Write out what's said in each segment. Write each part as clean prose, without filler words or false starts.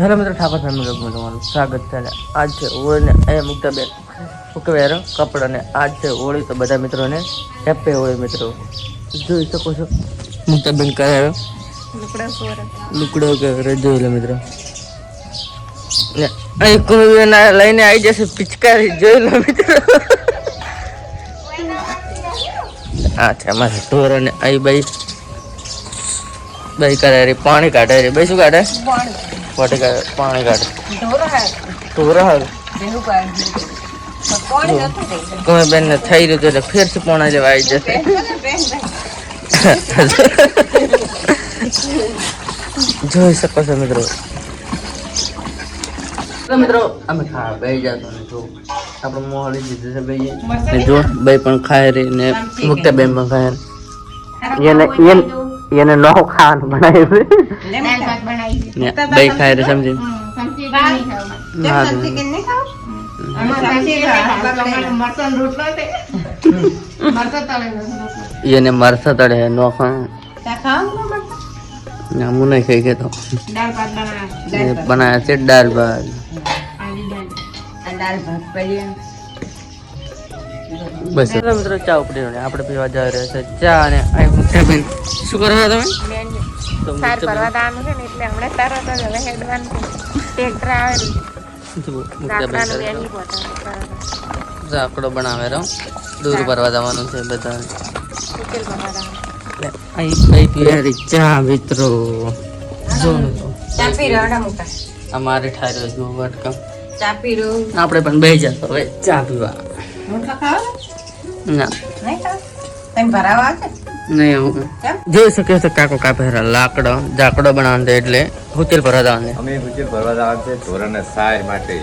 Hello મિત્રો, Thakor family બ્લોગમાં તમારું સ્વાગત છે. અને આજ છે હોળી ને અહીંયા મુક્તા બેન સુકવેર કપડાં ને આજ છે હોળી, તો બધા મિત્રોને હેપી હોળી. મિત્રો જોઈ શકો છો મુક્તા બેન કરે લુકડો કરે, જોઈ લો મિત્રો. ને અહીં કોઈ લઈને આવી જશે પિચકારી, જોઈ લો મિત્રો. હા છે અમારે ઢોર અને અહીં ભાઈ કરે પાણી કાઢે રે. ભાઈ શું કાઢે? પાણી કાઢે. તમે બેન ને થઈ રહ્યું એટલે ફેરથી પોણા લેવા આવી જશે. જોઈ શકો છો મિત્રો. મિત્રો અમે ખા બેસી જતો ને જો આપણે મોહળી દીધું છે ભાઈ. જો ભાઈ પણ ખાય રહી ને મુક્તા બેન પણ ખાય. એને નો ખાવાનું બનાવ્યું ને ભાઈ ખાય રે, સમજી એને મરસા તળે નો ખાય. હું નહીં ખાઈ ગયો બનાવ્યા છે દાળ ભાત. બસ મિત્રો ચા ઉપડી આપણે પીવા જઈ રહ્યા છે ચા. અને બેન શું કરો છો તમે? ઝાકડો બનાવે દૂર ભરવા જવાનું છે બધા. ચા મિત્રો અમારે ઠાર્યો જો વટકા આપણે પણ બે જતો હવે ચા પીવા. ના નહીં જોઈ શકે છે કાકો કાપેરા લાકડો ઝાકડો બનાવવાનો એટલે હુચેલ ભરવા જવાનું. અમે હુચેલ ભરવા જવાનું છે ધોરણ સાર માટે.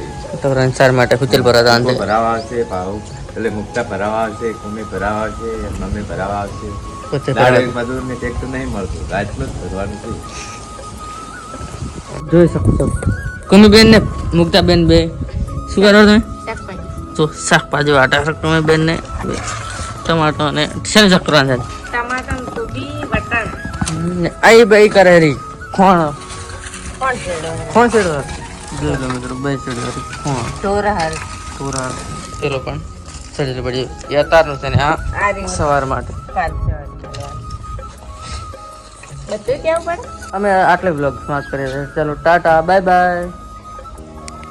ધોરણ સાર માટે હુચેલ ભરવા જવાનું છે. ભરાવા આવશે ભાવ એટલે મુક્તા ભરાવા આવશે, કુમી ભરાવા આવશે, મમ્મી ભરાવા આવશે. મજૂર ને ટેક્ટર નહીં મળતું, રાજનું જ ભરવાનું છે. જોઈ શકો છો કુમી બેન ને મુક્તા બેન બે શું કરો તમે? તો શાકભાજી વાટા કુમી બેન ને ટમાટો ને શેનું શાક કરવાનું છે? આઈ ભાઈ કરે રી કોણ છેડો જોઈ લો મિત્રો. બે છેડો કોણ પેલો પણ છેડે પડી યાતારનું છે ને આ સવાર માટે. અમે આટલે બ્લોગ સમાપ્ત કરીએ. ચાલો ટાટા, બાય બાય.